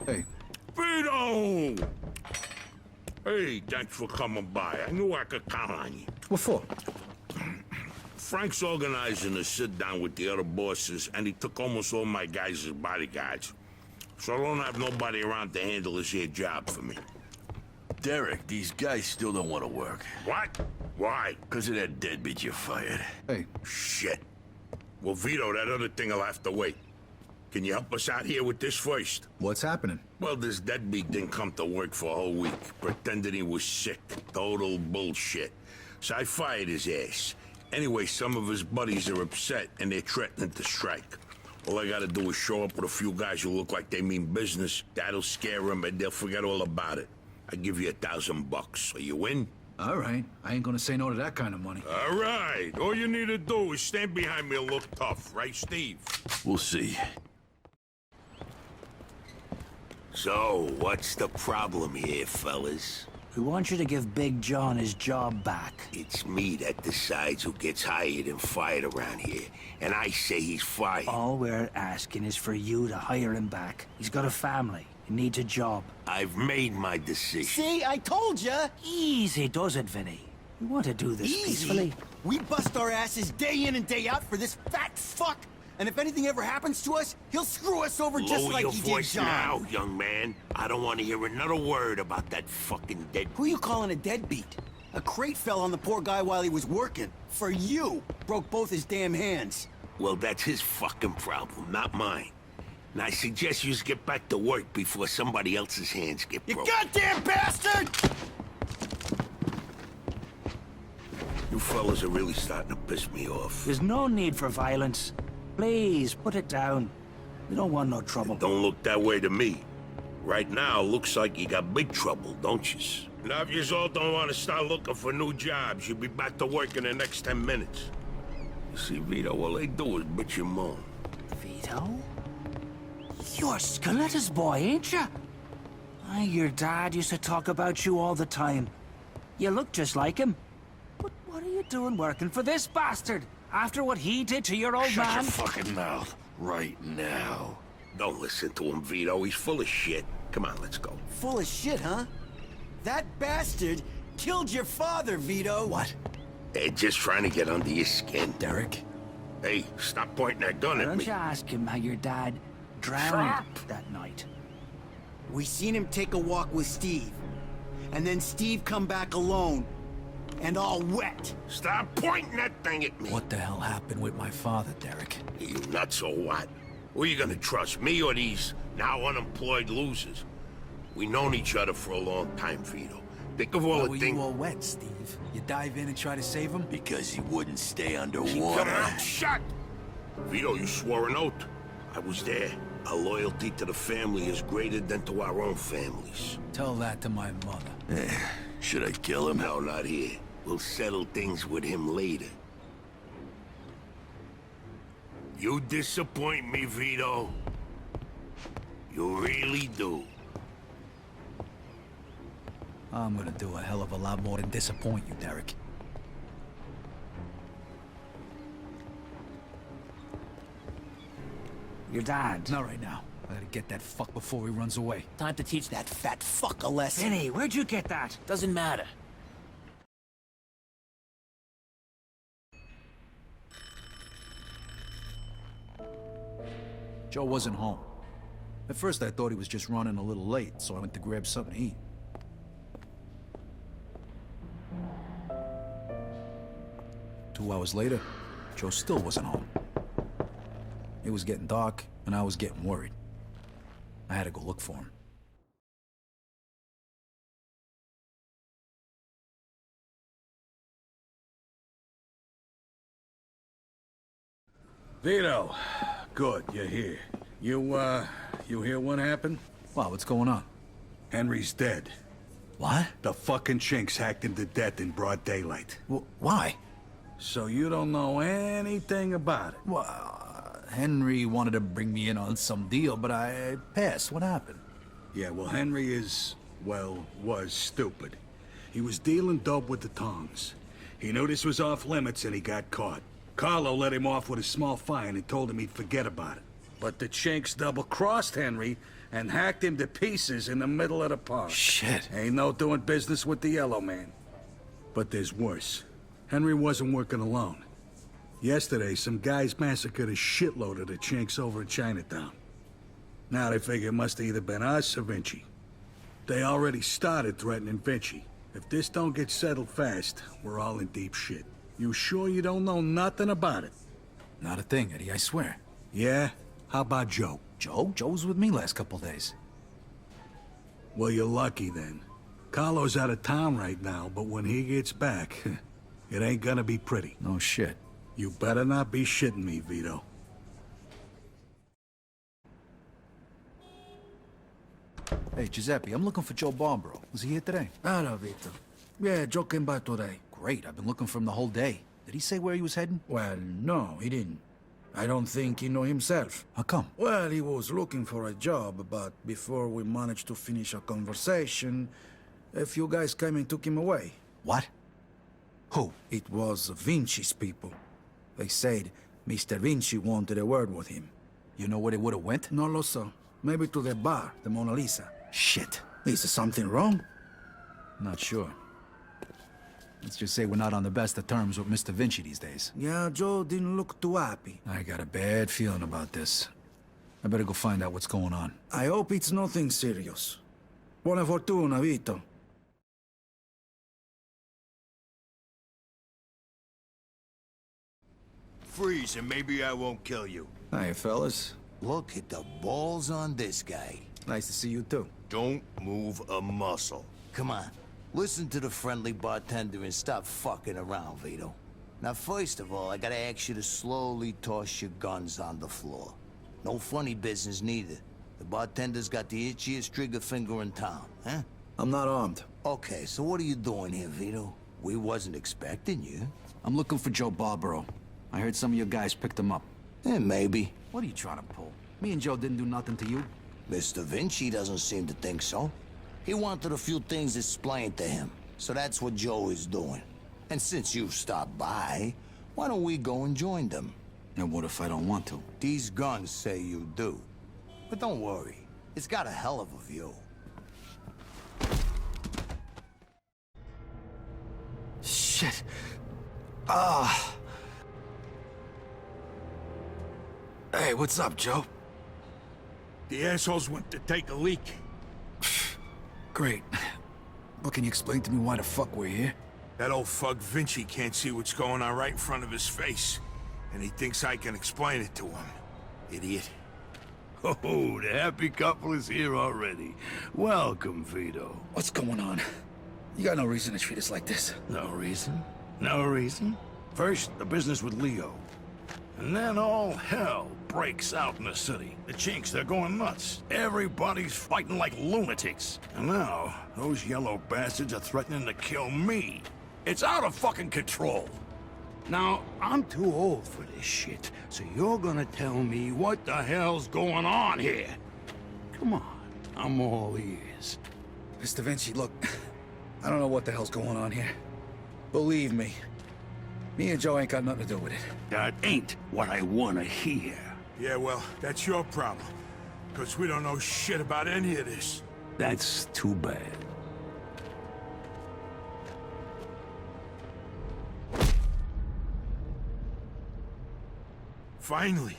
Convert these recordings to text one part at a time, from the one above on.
Hey. Vito! Hey, thanks for coming by. I knew I could count on you. What for? Frank's organizing a sit-down with the other bosses, and he took almost all my guys as bodyguards. So I don't have nobody around to handle this here job for me. Derek, these guys still don't want to work. What? Why? Because of that deadbeat you fired. Hey. Shit. Well, Vito, that other thing will have to wait. Can you help us out here with this first? What's happening? Well, this deadbeat didn't come to work for a whole week. Pretended he was sick. Total bullshit. So I fired his ass. Anyway, some of his buddies are upset, and they're threatening to strike. All I gotta do is show up with a few guys who look like they mean business. That'll scare them, and they'll forget all about it. I give you $1,000. So you win? All right. I ain't gonna say no to that kind of money. All right. All you need to do is stand behind me and look tough, right, Steve? We'll see. So, what's the problem here, fellas? We want you to give Big John his job back. It's me that decides who gets hired and fired around here. And I say he's fired. All we're asking is for you to hire him back. He's got a family. He needs a job. I've made my decision. See, I told ya! Easy does it, Vinny. We want to do this peacefully. We bust our asses day in and day out for this fat fuck! And if anything ever happens to us, he'll screw us over just like he did John. Lower your voice now, young man. I don't want to hear another word about that fucking dead... Who you calling a deadbeat? A crate fell on the poor guy while he was working. For you. Broke both his damn hands. Well, that's his fucking problem, not mine. And I suggest you just get back to work before somebody else's hands get You broken. goddamn bastard! You fellas are really starting to piss me off. There's no need for violence. Please, put it down. We don't want no trouble. Don't look that way to me. Right now, looks like you got big trouble, don't yous? Now, if yous all don't want to start looking for new jobs, you'll be back to work in the next 10 minutes. You see, Vito, all they do is bitch and moan. Vito? You're Skelettor's boy, ain't ya? Your dad used to talk about you all the time. You look just like him. But what are you doing working for this bastard? After what he did to your old man? Shut your fucking mouth right now. Don't listen to him, Vito. He's full of shit. Come on, let's go. Full of shit, huh? That bastard killed your father, Vito. What? They're just trying to get under your skin. Derek? Hey, stop pointing that gun Why at don't me. you ask him how your dad drowned that night? We seen him take a walk with Steve. And then Steve come back alone. And all wet. Stop pointing that thing at me. What the hell happened with my father, Derek? You nuts or what? Who are you gonna trust, me or these now unemployed losers? We known each other for a long time, Vito. Think of all Why the were things... you all wet, Steve? You dive in and try to save him? Because he wouldn't stay Keep your underwater. mouth shut! Vito, you swore an oath. I was there. Our loyalty to the family is greater than to our own families. Tell that to my mother. Should I kill him? No, not here. We'll settle things with him later. You disappoint me, Vito. You really do. I'm gonna do a hell of a lot more than disappoint you, Derek. Your dad. Not right now. I gotta get that fuck before he runs away. Time to teach that fat fuck a lesson. Vinny, where'd you get that? Doesn't matter. Joe wasn't home. At first I thought he was just running a little late, so I went to grab something to eat. Two hours later, Joe still wasn't home. It was getting dark, and I was getting worried. I had to go look for him. Vito, good, you're here. You hear what happened? Wow, what's going on? Henry's dead. What? The fucking chinks hacked him to death in broad daylight. Why? So you don't know anything about it? Well, Henry wanted to bring me in on some deal, but I passed. What happened? Yeah, well, Henry is, well, was stupid. He was dealing dope with the tongs. He knew this was off limits and he got caught. Carlo let him off with a small fine and told him he'd forget about it. But the Chinks double-crossed Henry and hacked him to pieces in the middle of the park. Shit. Ain't no doing business with the Yellow Man. But there's worse. Henry wasn't working alone. Yesterday, some guys massacred a shitload of the Chinks over in Chinatown. Now they figure it must have either been us or Vinci. They already started threatening Vinci. If this don't get settled fast, we're all in deep shit. You sure you don't know nothing about it? Not a thing, Eddie, I swear. Yeah? How about Joe? Joe? Joe was with me last couple days. Well, you're lucky then. Carlo's out of town right now, but when he gets back, it ain't gonna be pretty. No shit. You better not be shitting me, Vito. Hey, Giuseppe, I'm looking for Joe Barbaro. Was he here today? Hello, Vito. Yeah, Joe came by today. Great, I've been looking for him the whole day. Did he say where he was heading? Well, no, he didn't. I don't think he know himself. How come? Well, he was looking for a job, but before we managed to finish our conversation, a few guys came and took him away. What? Who? It was Vinci's people. They said Mr. Vinci wanted a word with him. You know where they would've went? No lo so. Maybe to the bar, the Mona Lisa. Shit. Is there something wrong? Not sure. Let's just say we're not on the best of terms with Mr. Vinci these days. Yeah, Joe didn't look too happy. I got a bad feeling about this. I better go find out what's going on. I hope it's nothing serious. Buona fortuna, Vito. Freeze, and maybe I won't kill you. Hi, fellas. Look at the balls on this guy. Nice to see you, too. Don't move a muscle. Come on, listen to the friendly bartender and stop fucking around, Vito. Now, first of all, I gotta ask you to slowly toss your guns on the floor. No funny business, neither. The bartender's got the itchiest trigger finger in town, huh? I'm not armed. Okay, so what are you doing here, Vito? We wasn't expecting you. I'm looking for Joe Barbaro. I heard some of your guys picked him up. Maybe. What are you trying to pull? Me and Joe didn't do nothing to you. Mr. Vinci doesn't seem to think so. He wanted a few things explained to him, so that's what Joe is doing. And since you've stopped by, why don't we go and join them? And what if I don't want to? These guns say you do. But don't worry, it's got a hell of a view. Shit. Ah. Hey, what's up, Joe? The assholes went to take a leak. Great. Well, can you explain to me why the fuck we're here? That old fuck Vinci can't see what's going on right in front of his face. And he thinks I can explain it to him. Idiot. Oh, the happy couple is here already. Welcome, Vito. What's going on? You got no reason to treat us like this. No reason? No reason? First, the business with Leo. And then all hell breaks out in the city. The Chinks, they're going nuts. Everybody's fighting like lunatics. And now, those yellow bastards are threatening to kill me. It's out of fucking control. Now, I'm too old for this shit, so you're gonna tell me what the hell's going on here. Come on, I'm all ears. Mr. Vinci, look, I don't know what the hell's going on here. Believe me, me and Joe ain't got nothing to do with it. That ain't what I wanna hear. Yeah, well, that's your problem. Because we don't know shit about any of this. That's too bad. Finally.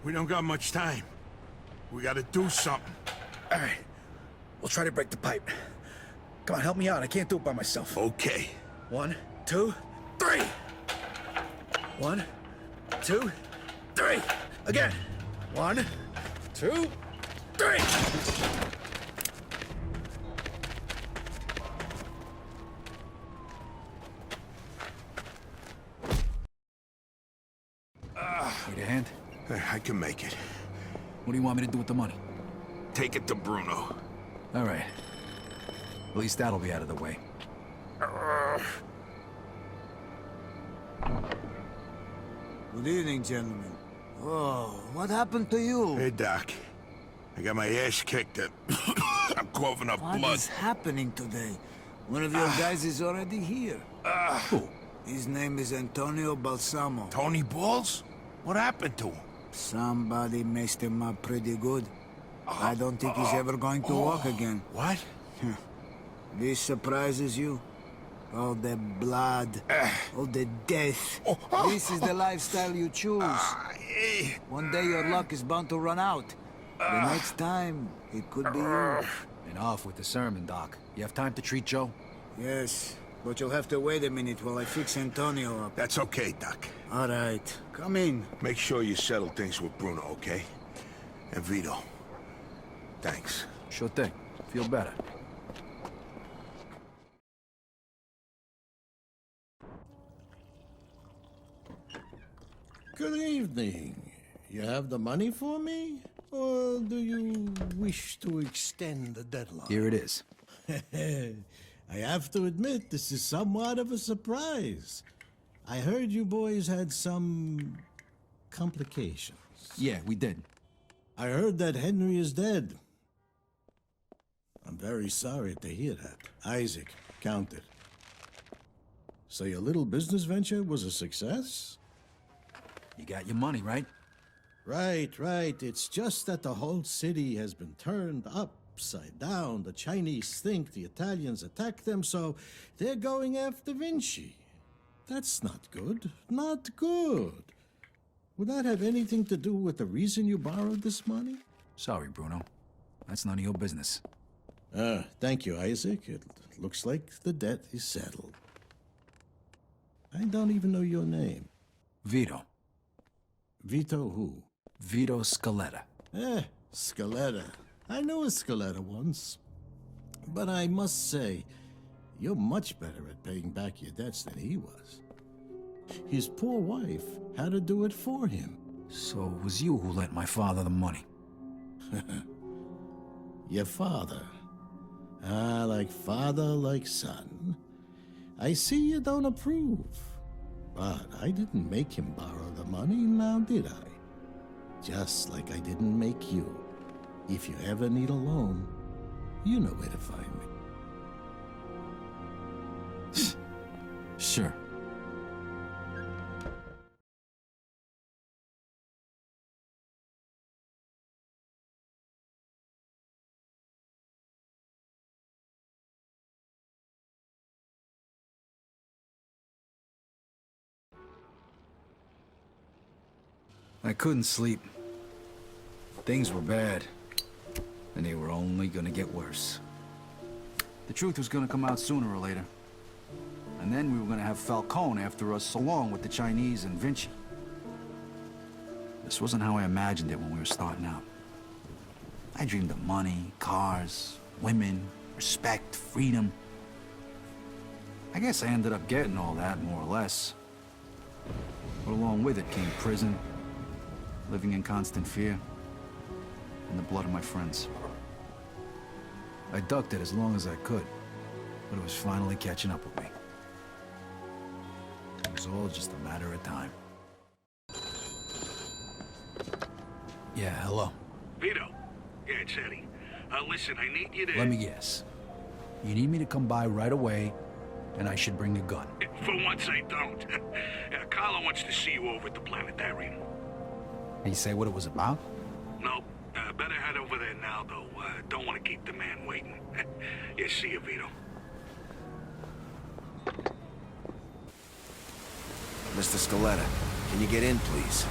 We don't got much time. We gotta do something. All right, we'll try to break the pipe. Come on, help me out. I can't do it by myself. Okay. 1, 2, 3. 1, 2, 3. Again. 1, 2, 3. Need a hand? I can make it. What do you want me to do with the money? Take it to Bruno. All right. At least that'll be out of the way. Good evening, gentlemen. Oh, what happened to you? Hey, Doc. I got my ass kicked. I'm coughing up What blood. is happening today? One of your guys is already here. Who? His name is Antonio Balsamo. Tony Balls? What happened to him? Somebody messed him up pretty good. I don't think he's ever going to walk again. What? This surprises you? All the blood, all the death. This is the lifestyle you choose. One day your luck is bound to run out. The next time, it could be you. And off with the sermon, Doc. You have time to treat Joe? Yes, but you'll have to wait a minute while I fix Antonio up. That's okay, Doc. All right, come in. Make sure you settle things with Bruno, okay? And Vito. Thanks. Sure thing. Feel better. Good evening. You have the money for me? Or do you wish to extend the deadline? Here it is. I have to admit, this is somewhat of a surprise. I heard you boys had some complications. Yeah, we did. I heard that Henry is dead. I'm very sorry to hear that. Isaac, count it. So your little business venture was a success? You got your money, right? Right. It's just that the whole city has been turned upside down. The Chinese think the Italians attacked them, so they're going after Vinci. That's not good. Not good. Would that have anything to do with the reason you borrowed this money? Sorry, Bruno. That's none of your business. Thank you, Isaac. It looks like the debt is settled. I don't even know your name. Vito. Vito who? Vito Scaletta. Scaletta. I knew a Scaletta once. But I must say, you're much better at paying back your debts than he was. His poor wife had to do it for him. So it was you who lent my father the money. Your father. Like father, like son. I see you don't approve. But I didn't make him borrow the money, now did I? Just like I didn't make you. If you ever need a loan, you know where to find me. Sure. I couldn't sleep. Things were bad, and they were only gonna get worse. The truth was gonna come out sooner or later. And then we were gonna have Falcone after us, along with the Chinese and Vinci. This wasn't how I imagined it when we were starting out. I dreamed of money, cars, women, respect, freedom. I guess I ended up getting all that, more or less. But along with it came prison, living in constant fear, and the blood of my friends. I ducked it as long as I could, but it was finally catching up with me. It was all just a matter of time. Yeah, hello. Vito. Yeah, it's Eddie. Listen, I need you to... Let me guess. You need me to come by right away, and I should bring a gun. For once, I don't. Carlo wants to see you over at the planetarium. Did you say what it was about? No, better head over there now, though. Don't want to keep the man waiting. Yeah, see you, Vito. Mr. Scaletta, can you get in, please?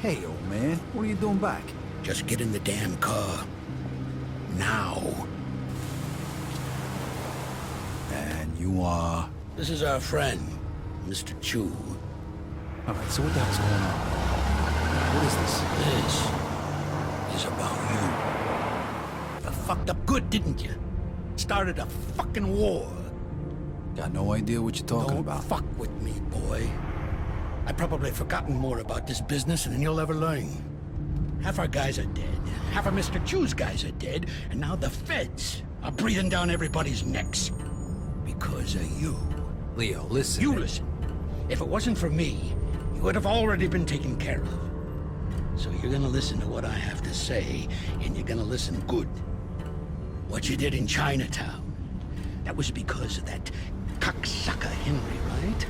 Hey, old man, what are you doing back? Just get in the damn car. Now. And you are... This is our friend, Mr. Chu. All right, so what the hell's going on? What is this? This is about you. You fucked up good, didn't you? Started a fucking war. Got no idea what you're talking Don't about. fuck with me, boy. I've probably forgotten more about this business than you'll ever learn. Half our guys are dead. Half of Mr. Chu's guys are dead. And now the feds are breathing down everybody's necks. Because of you. Leo, listen. You listen. If it wasn't for me, you would have already been taken care of. So you're gonna listen to what I have to say, and you're gonna listen good. What you did in Chinatown, that was because of that cocksucker Henry, right?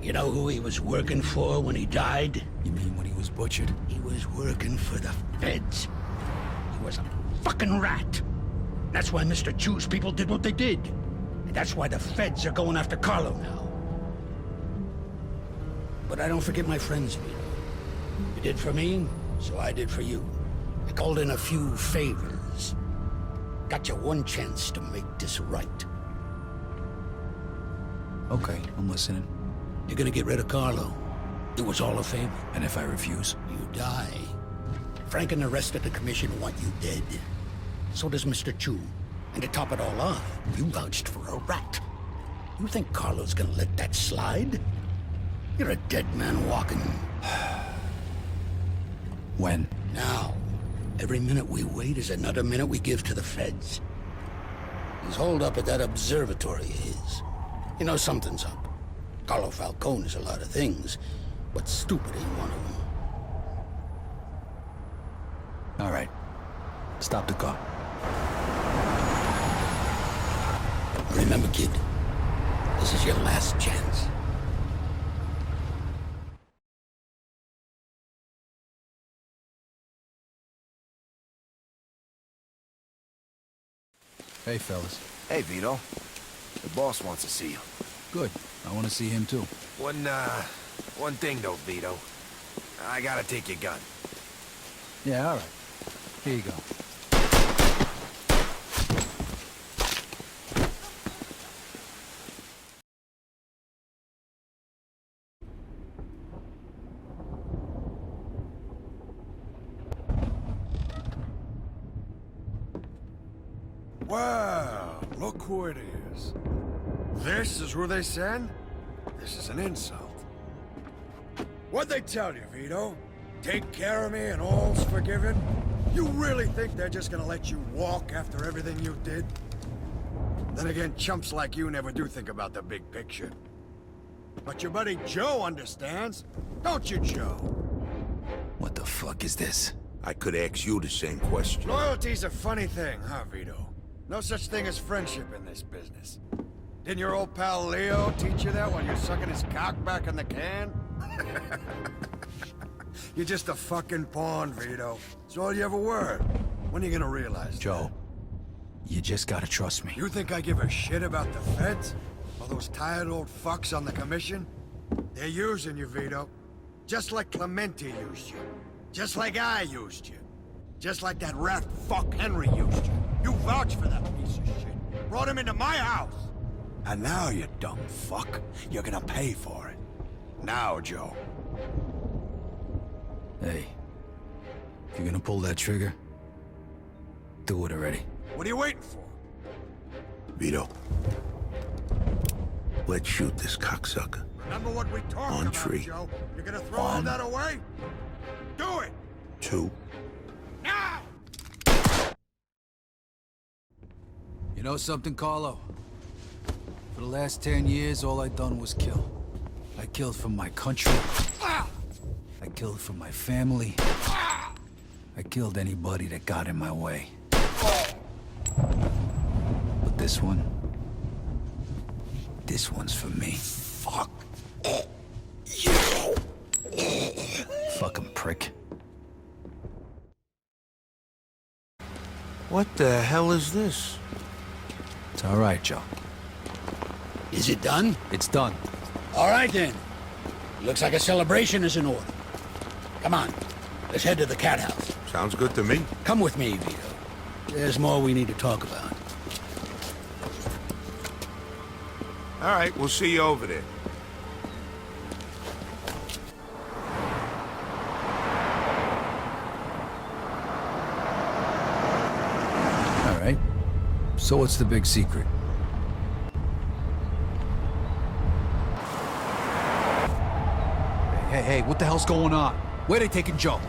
You know who he was working for when he died? You mean when he was butchered? He was working for the feds. He was a fucking rat. That's why Mr. Chu's people did what they did. And that's why the feds are going after Carlo now. But I don't forget my friends, Vito. You did for me, so I did for you. I called in a few favors. Got you one chance to make this right. Okay, I'm listening. You're gonna get rid of Carlo. It was all a favor. And if I refuse? You die. Frank and the rest of the commission want you dead. So does Mr. Chu. And to top it all off, you vouched for a rat. You think Carlo's gonna let that slide? You're a dead man walking. When? Now. Every minute we wait is another minute we give to the feds. He's holed up at that observatory of his. You know something's up. Carlo Falcone is a lot of things, but stupid ain't one of them. All right. Stop the car. Remember, kid, this is your last chance. Hey, fellas. Hey, Vito. The boss wants to see you. Good. I want to see him, too. One thing, though, Vito. I gotta take your gun. Yeah, all right. Here you go. Wow, look who it is. This is who they send? This is an insult. What'd they tell you, Vito? Take care of me and all's forgiven? You really think they're just gonna let you walk after everything you did? Then again, chumps like you never do think about the big picture. But your buddy Joe understands. Don't you, Joe? What the fuck is this? I could ask you the same question. Loyalty's a funny thing, huh, Vito? No such thing as friendship in this business. Didn't your old pal Leo teach you that while you're sucking his cock back in the can? You're just a fucking pawn, Vito. It's all you ever were. When are you gonna realize Joe, you just gotta trust me. You think I give a shit about the feds? All those tired old fucks on the commission? They're using you, Vito. Just like Clemente used you. Just like I used you. Just like that rat fuck Henry used you. You vouched for that piece of shit. Brought him into my house. And now, you dumb fuck, you're gonna pay for it. Now, Joe. Hey, if you're gonna pull that trigger, do it already. What are you waiting for? Vito. Let's shoot this cocksucker. Remember what we talked On about, tree. Joe? You're gonna throw all that away? Do it! 2. Now! You know something, Carlo? For the last 10 years, all I done was kill. I killed for my country. I killed for my family. I killed anybody that got in my way. But this one's for me. Fuck. Fucking prick. What the hell is this? It's all right, Joe. Is it done? It's done. All right, then. Looks like a celebration is in order. Come on, let's head to the cat house. Sounds good to me. Come with me, Vito. There's more we need to talk about. All right, we'll see you over there. All right. So what's the big secret? Hey, what the hell's going on? Where they taking Joe?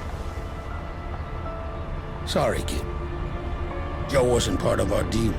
Sorry, kid. Joe wasn't part of our deal.